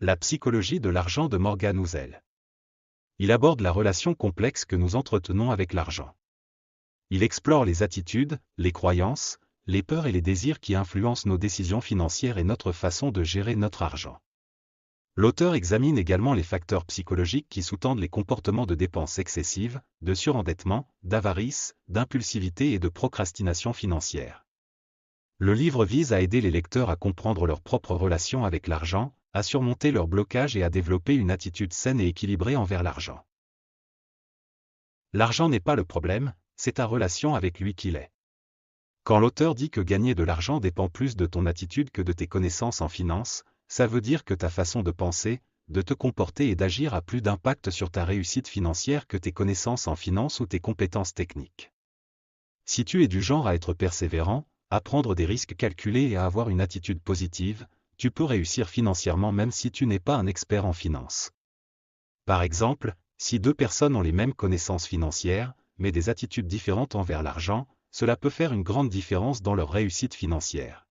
La psychologie de l'argent de Morgan Housel. Il aborde la relation complexe que nous entretenons avec l'argent. Il explore les attitudes, les croyances, les peurs et les désirs qui influencent nos décisions financières et notre façon de gérer notre argent. L'auteur examine également les facteurs psychologiques qui sous-tendent les comportements de dépenses excessives, de surendettement, d'avarice, d'impulsivité et de procrastination financière. Le livre vise à aider les lecteurs à comprendre leur propre relation avec l'argent, à surmonter leurs blocages et à développer une attitude saine et équilibrée envers l'argent. L'argent n'est pas le problème, c'est ta relation avec lui qui l'est. Quand l'auteur dit que gagner de l'argent dépend plus de ton attitude que de tes connaissances en finance, ça veut dire que ta façon de penser, de te comporter et d'agir a plus d'impact sur ta réussite financière que tes connaissances en finance ou tes compétences techniques. Si tu es du genre à être persévérant, à prendre des risques calculés et à avoir une attitude positive, tu peux réussir financièrement même si tu n'es pas un expert en finance. Par exemple, si deux personnes ont les mêmes connaissances financières, mais des attitudes différentes envers l'argent, cela peut faire une grande différence dans leur réussite financière.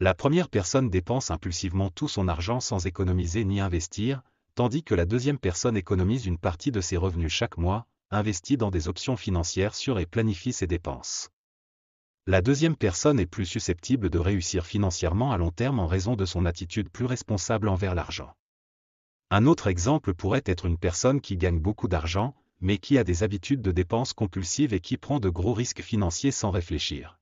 La première personne dépense impulsivement tout son argent sans économiser ni investir, tandis que la deuxième personne économise une partie de ses revenus chaque mois, investit dans des options financières sûres et planifie ses dépenses. La deuxième personne est plus susceptible de réussir financièrement à long terme en raison de son attitude plus responsable envers l'argent. Un autre exemple pourrait être une personne qui gagne beaucoup d'argent, mais qui a des habitudes de dépenses compulsives et qui prend de gros risques financiers sans réfléchir.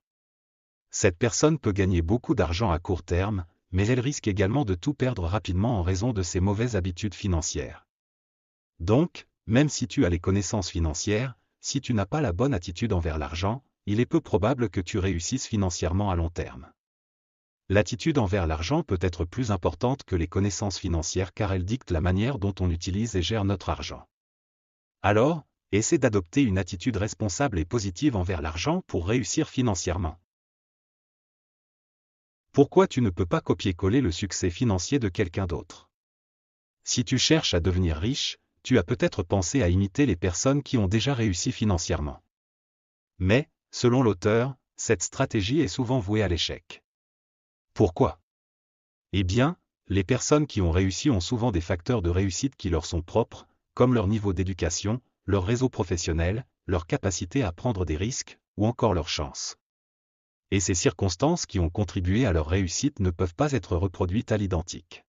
Cette personne peut gagner beaucoup d'argent à court terme, mais elle risque également de tout perdre rapidement en raison de ses mauvaises habitudes financières. Donc, même si tu as les connaissances financières, si tu n'as pas la bonne attitude envers l'argent, il est peu probable que tu réussisses financièrement à long terme. L'attitude envers l'argent peut être plus importante que les connaissances financières car elle dicte la manière dont on utilise et gère notre argent. Alors, essaie d'adopter une attitude responsable et positive envers l'argent pour réussir financièrement. Pourquoi tu ne peux pas copier-coller le succès financier de quelqu'un d'autre? Si tu cherches à devenir riche, tu as peut-être pensé à imiter les personnes qui ont déjà réussi financièrement. Mais, selon l'auteur, cette stratégie est souvent vouée à l'échec. Pourquoi? Eh bien, les personnes qui ont réussi ont souvent des facteurs de réussite qui leur sont propres, comme leur niveau d'éducation, leur réseau professionnel, leur capacité à prendre des risques, ou encore leur chance. Et ces circonstances qui ont contribué à leur réussite ne peuvent pas être reproduites à l'identique.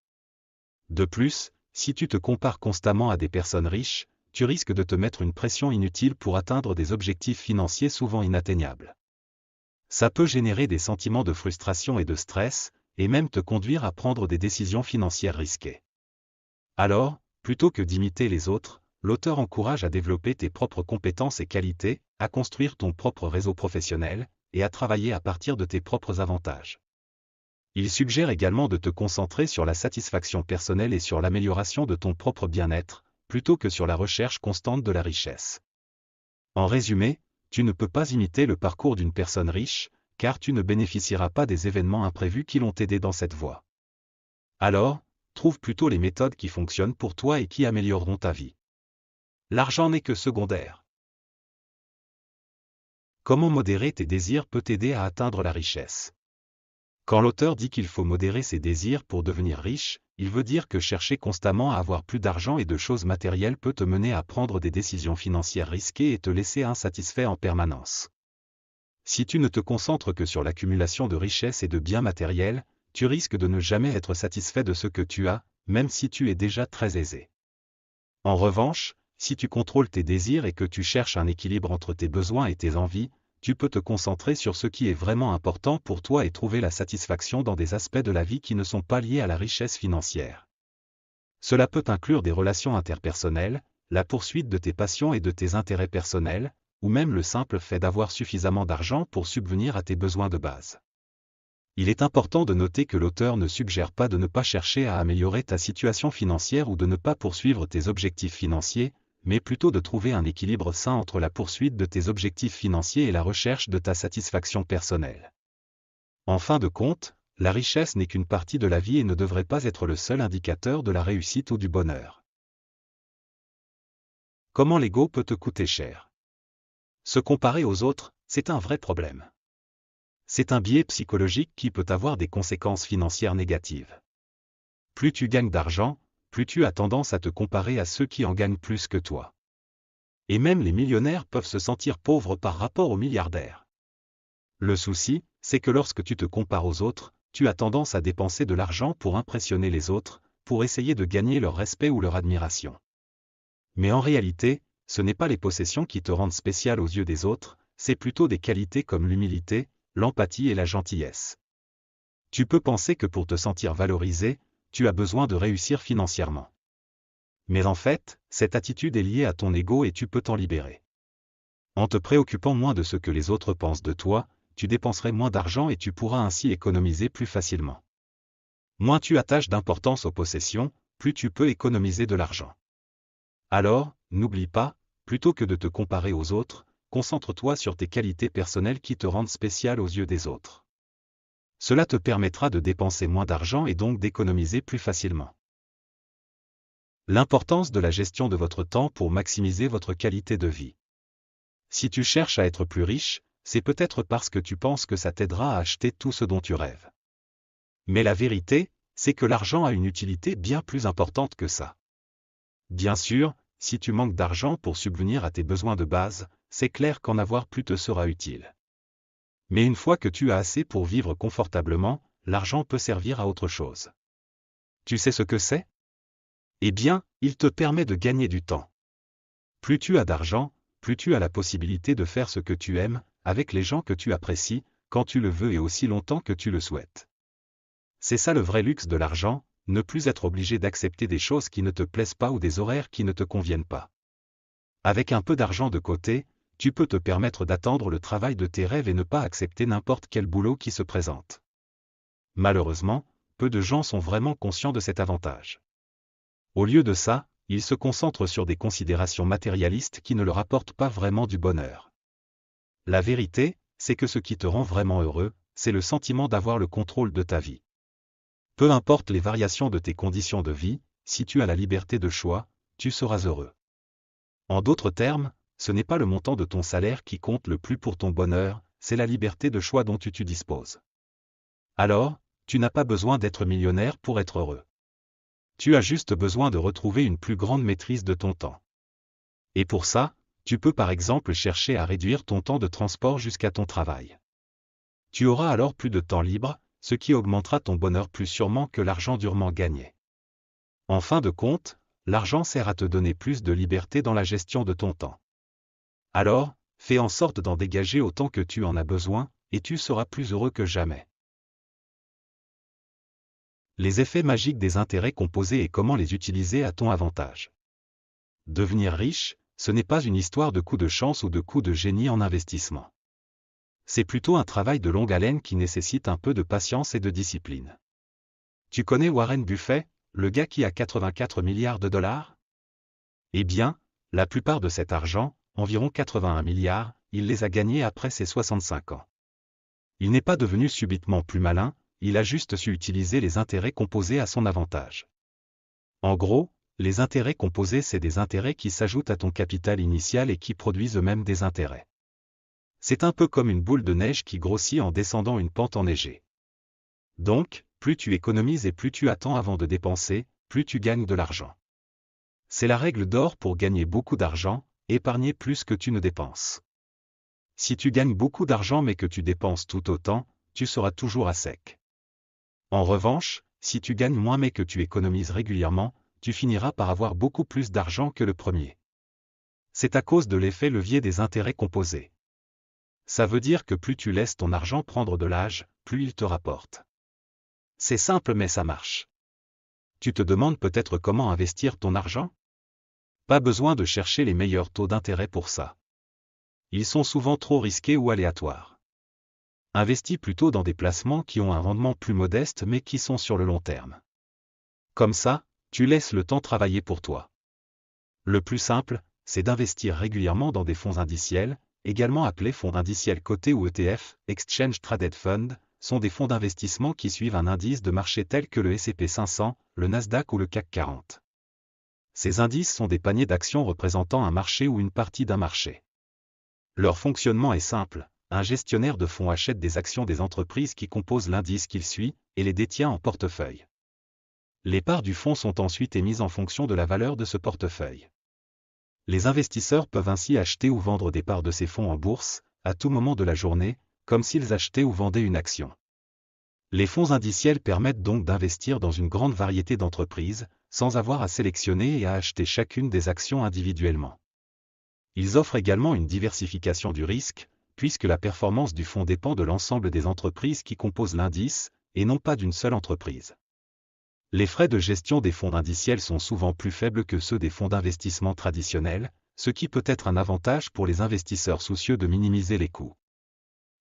De plus, si tu te compares constamment à des personnes riches, tu risques de te mettre une pression inutile pour atteindre des objectifs financiers souvent inatteignables. Ça peut générer des sentiments de frustration et de stress, et même te conduire à prendre des décisions financières risquées. Alors, plutôt que d'imiter les autres, l'auteur encourage à développer tes propres compétences et qualités, à construire ton propre réseau professionnel, et à travailler à partir de tes propres avantages. Il suggère également de te concentrer sur la satisfaction personnelle et sur l'amélioration de ton propre bien-être, plutôt que sur la recherche constante de la richesse. En résumé, tu ne peux pas imiter le parcours d'une personne riche, car tu ne bénéficieras pas des événements imprévus qui l'ont aidé dans cette voie. Alors, trouve plutôt les méthodes qui fonctionnent pour toi et qui amélioreront ta vie. L'argent n'est que secondaire. Comment modérer tes désirs peut t'aider à atteindre la richesse. Quand l'auteur dit qu'il faut modérer ses désirs pour devenir riche, il veut dire que chercher constamment à avoir plus d'argent et de choses matérielles peut te mener à prendre des décisions financières risquées et te laisser insatisfait en permanence. Si tu ne te concentres que sur l'accumulation de richesses et de biens matériels, tu risques de ne jamais être satisfait de ce que tu as, même si tu es déjà très aisé. En revanche, si tu contrôles tes désirs et que tu cherches un équilibre entre tes besoins et tes envies, tu peux te concentrer sur ce qui est vraiment important pour toi et trouver la satisfaction dans des aspects de la vie qui ne sont pas liés à la richesse financière. Cela peut inclure des relations interpersonnelles, la poursuite de tes passions et de tes intérêts personnels, ou même le simple fait d'avoir suffisamment d'argent pour subvenir à tes besoins de base. Il est important de noter que l'auteur ne suggère pas de ne pas chercher à améliorer ta situation financière ou de ne pas poursuivre tes objectifs financiers, mais plutôt de trouver un équilibre sain entre la poursuite de tes objectifs financiers et la recherche de ta satisfaction personnelle. En fin de compte, la richesse n'est qu'une partie de la vie et ne devrait pas être le seul indicateur de la réussite ou du bonheur. Comment l'ego peut te coûter cher? Se comparer aux autres, c'est un vrai problème. C'est un biais psychologique qui peut avoir des conséquences financières négatives. plus tu gagnes d'argent, plus tu as tendance à te comparer à ceux qui en gagnent plus que toi. Et même les millionnaires peuvent se sentir pauvres par rapport aux milliardaires. Le souci, c'est que lorsque tu te compares aux autres, tu as tendance à dépenser de l'argent pour impressionner les autres, pour essayer de gagner leur respect ou leur admiration. Mais en réalité, ce n'est pas les possessions qui te rendent spécial aux yeux des autres, c'est plutôt des qualités comme l'humilité, l'empathie et la gentillesse. Tu peux penser que pour te sentir valorisé, tu as besoin de réussir financièrement. Mais en fait, cette attitude est liée à ton ego et tu peux t'en libérer. En te préoccupant moins de ce que les autres pensent de toi, tu dépenserais moins d'argent et tu pourras ainsi économiser plus facilement. Moins tu attaches d'importance aux possessions, plus tu peux économiser de l'argent. Alors, n'oublie pas, plutôt que de te comparer aux autres, concentre-toi sur tes qualités personnelles qui te rendent spécial aux yeux des autres. Cela te permettra de dépenser moins d'argent et donc d'économiser plus facilement. L'importance de la gestion de votre temps pour maximiser votre qualité de vie. Si tu cherches à être plus riche, c'est peut-être parce que tu penses que ça t'aidera à acheter tout ce dont tu rêves. Mais la vérité, c'est que l'argent a une utilité bien plus importante que ça. Bien sûr, si tu manques d'argent pour subvenir à tes besoins de base, c'est clair qu'en avoir plus te sera utile. Mais une fois que tu as assez pour vivre confortablement, l'argent peut servir à autre chose. Tu sais ce que c'est? Eh bien, il te permet de gagner du temps. Plus tu as d'argent, plus tu as la possibilité de faire ce que tu aimes, avec les gens que tu apprécies, quand tu le veux et aussi longtemps que tu le souhaites. C'est ça le vrai luxe de l'argent, ne plus être obligé d'accepter des choses qui ne te plaisent pas ou des horaires qui ne te conviennent pas. Avec un peu d'argent de côté, tu peux te permettre d'attendre le travail de tes rêves et ne pas accepter n'importe quel boulot qui se présente. Malheureusement, peu de gens sont vraiment conscients de cet avantage. Au lieu de ça, ils se concentrent sur des considérations matérialistes qui ne leur apportent pas vraiment du bonheur. La vérité, c'est que ce qui te rend vraiment heureux, c'est le sentiment d'avoir le contrôle de ta vie. Peu importe les variations de tes conditions de vie, si tu as la liberté de choix, tu seras heureux. En d'autres termes, ce n'est pas le montant de ton salaire qui compte le plus pour ton bonheur, c'est la liberté de choix dont tu disposes. Alors, tu n'as pas besoin d'être millionnaire pour être heureux. Tu as juste besoin de retrouver une plus grande maîtrise de ton temps. Et pour ça, tu peux par exemple chercher à réduire ton temps de transport jusqu'à ton travail. Tu auras alors plus de temps libre, ce qui augmentera ton bonheur plus sûrement que l'argent durement gagné. En fin de compte, l'argent sert à te donner plus de liberté dans la gestion de ton temps. Alors, fais en sorte d'en dégager autant que tu en as besoin, et tu seras plus heureux que jamais. Les effets magiques des intérêts composés et comment les utiliser à ton avantage. Devenir riche, ce n'est pas une histoire de coup de chance ou de coup de génie en investissement. C'est plutôt un travail de longue haleine qui nécessite un peu de patience et de discipline. Tu connais Warren Buffett, le gars qui a 84 milliards de dollars? Eh bien, la plupart de cet argent, environ 81 milliards, il les a gagnés après ses 65 ans. Il n'est pas devenu subitement plus malin, il a juste su utiliser les intérêts composés à son avantage. En gros, les intérêts composés c'est des intérêts qui s'ajoutent à ton capital initial et qui produisent eux-mêmes des intérêts. C'est un peu comme une boule de neige qui grossit en descendant une pente enneigée. Donc, plus tu économises et plus tu attends avant de dépenser, plus tu gagnes de l'argent. C'est la règle d'or pour gagner beaucoup d'argent, épargner plus que tu ne dépenses. Si tu gagnes beaucoup d'argent mais que tu dépenses tout autant, tu seras toujours à sec. En revanche, si tu gagnes moins mais que tu économises régulièrement, tu finiras par avoir beaucoup plus d'argent que le premier. C'est à cause de l'effet levier des intérêts composés. Ça veut dire que plus tu laisses ton argent prendre de l'âge, plus il te rapporte. C'est simple mais ça marche. Tu te demandes peut-être comment investir ton argent? Pas besoin de chercher les meilleurs taux d'intérêt pour ça. Ils sont souvent trop risqués ou aléatoires. Investis plutôt dans des placements qui ont un rendement plus modeste mais qui sont sur le long terme. Comme ça, tu laisses le temps travailler pour toi. Le plus simple, c'est d'investir régulièrement dans des fonds indiciels, également appelés fonds indiciels cotés ou ETF, Exchange Traded Fund, sont des fonds d'investissement qui suivent un indice de marché tel que le S&P 500, le Nasdaq ou le CAC 40. Ces indices sont des paniers d'actions représentant un marché ou une partie d'un marché. Leur fonctionnement est simple, un gestionnaire de fonds achète des actions des entreprises qui composent l'indice qu'il suit, et les détient en portefeuille. Les parts du fonds sont ensuite émises en fonction de la valeur de ce portefeuille. Les investisseurs peuvent ainsi acheter ou vendre des parts de ces fonds en bourse, à tout moment de la journée, comme s'ils achetaient ou vendaient une action. Les fonds indiciels permettent donc d'investir dans une grande variété d'entreprises, sans avoir à sélectionner et à acheter chacune des actions individuellement. Ils offrent également une diversification du risque, puisque la performance du fonds dépend de l'ensemble des entreprises qui composent l'indice, et non pas d'une seule entreprise. Les frais de gestion des fonds indiciels sont souvent plus faibles que ceux des fonds d'investissement traditionnels, ce qui peut être un avantage pour les investisseurs soucieux de minimiser les coûts.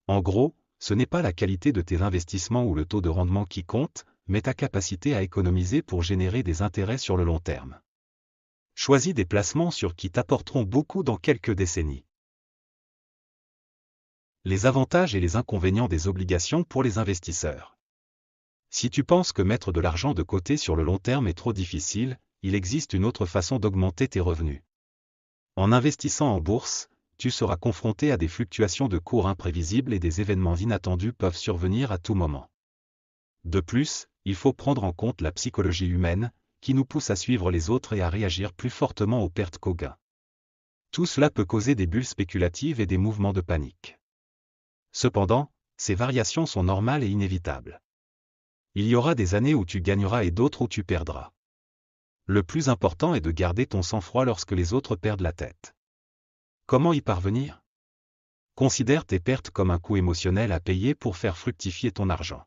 En gros, ce n'est pas la qualité de tes investissements ou le taux de rendement qui compte, mais ta capacité à économiser pour générer des intérêts sur le long terme. Choisis des placements sur qui t'apporteront beaucoup dans quelques décennies. Les avantages et les inconvénients des obligations pour les investisseurs. Si tu penses que mettre de l'argent de côté sur le long terme est trop difficile, il existe une autre façon d'augmenter tes revenus. En investissant en bourse, tu seras confronté à des fluctuations de cours imprévisibles et des événements inattendus peuvent survenir à tout moment. De plus, il faut prendre en compte la psychologie humaine, qui nous pousse à suivre les autres et à réagir plus fortement aux pertes qu'aux gains. Tout cela peut causer des bulles spéculatives et des mouvements de panique. Cependant, ces variations sont normales et inévitables. Il y aura des années où tu gagneras et d'autres où tu perdras. Le plus important est de garder ton sang-froid lorsque les autres perdent la tête. Comment y parvenir? Considère tes pertes comme un coût émotionnel à payer pour faire fructifier ton argent.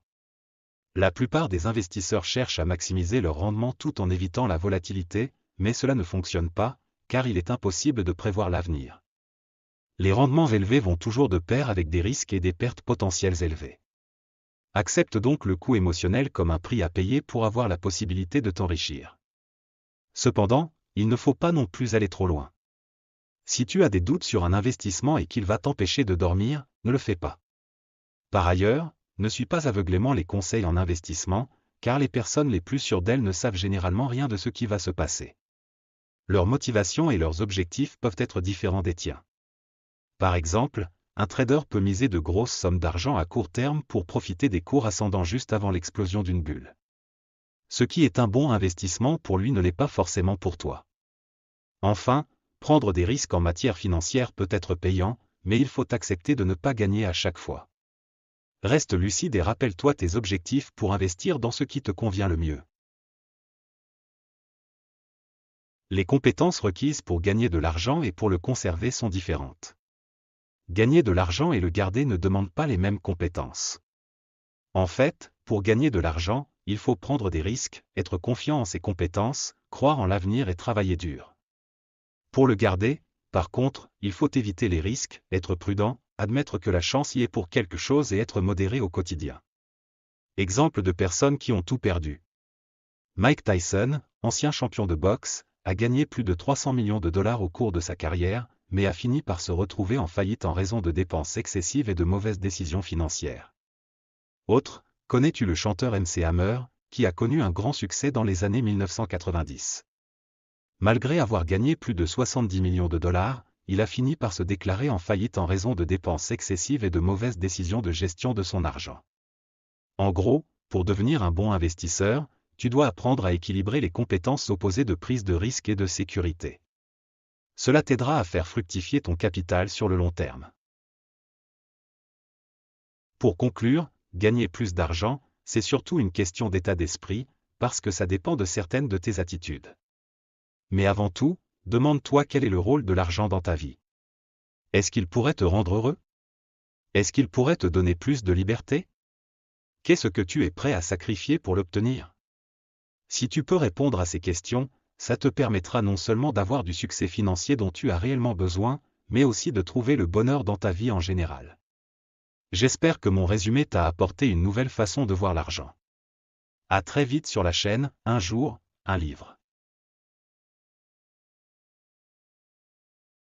La plupart des investisseurs cherchent à maximiser leur rendement tout en évitant la volatilité, mais cela ne fonctionne pas, car il est impossible de prévoir l'avenir. Les rendements élevés vont toujours de pair avec des risques et des pertes potentielles élevées. Accepte donc le coût émotionnel comme un prix à payer pour avoir la possibilité de t'enrichir. Cependant, il ne faut pas non plus aller trop loin. Si tu as des doutes sur un investissement et qu'il va t'empêcher de dormir, ne le fais pas. Par ailleurs, ne suis pas aveuglément les conseils en investissement, car les personnes les plus sûres d'elles ne savent généralement rien de ce qui va se passer. Leurs motivations et leurs objectifs peuvent être différents des tiens. Par exemple, un trader peut miser de grosses sommes d'argent à court terme pour profiter des cours ascendants juste avant l'explosion d'une bulle. Ce qui est un bon investissement pour lui ne l'est pas forcément pour toi. Enfin, prendre des risques en matière financière peut être payant, mais il faut accepter de ne pas gagner à chaque fois. Reste lucide et rappelle-toi tes objectifs pour investir dans ce qui te convient le mieux. Les compétences requises pour gagner de l'argent et pour le conserver sont différentes. Gagner de l'argent et le garder ne demandent pas les mêmes compétences. En fait, pour gagner de l'argent, il faut prendre des risques, être confiant en ses compétences, croire en l'avenir et travailler dur. Pour le garder, par contre, il faut éviter les risques, être prudent, admettre que la chance y est pour quelque chose et être modéré au quotidien. Exemple de personnes qui ont tout perdu. Mike Tyson, ancien champion de boxe, a gagné plus de 300 millions de dollars au cours de sa carrière, mais a fini par se retrouver en faillite en raison de dépenses excessives et de mauvaises décisions financières. Autre, connais-tu le chanteur MC Hammer, qui a connu un grand succès dans les années 1990. Malgré avoir gagné plus de 70 millions de dollars, il a fini par se déclarer en faillite en raison de dépenses excessives et de mauvaises décisions de gestion de son argent. En gros, pour devenir un bon investisseur, tu dois apprendre à équilibrer les compétences opposées de prise de risque et de sécurité. Cela t'aidera à faire fructifier ton capital sur le long terme. Pour conclure, gagner plus d'argent, c'est surtout une question d'état d'esprit, parce que ça dépend de certaines de tes attitudes. Mais avant tout, demande-toi quel est le rôle de l'argent dans ta vie. Est-ce qu'il pourrait te rendre heureux? Est-ce qu'il pourrait te donner plus de liberté? Qu'est-ce que tu es prêt à sacrifier pour l'obtenir? Si tu peux répondre à ces questions, ça te permettra non seulement d'avoir du succès financier dont tu as réellement besoin, mais aussi de trouver le bonheur dans ta vie en général. J'espère que mon résumé t'a apporté une nouvelle façon de voir l'argent. À très vite sur la chaîne, un jour, un livre.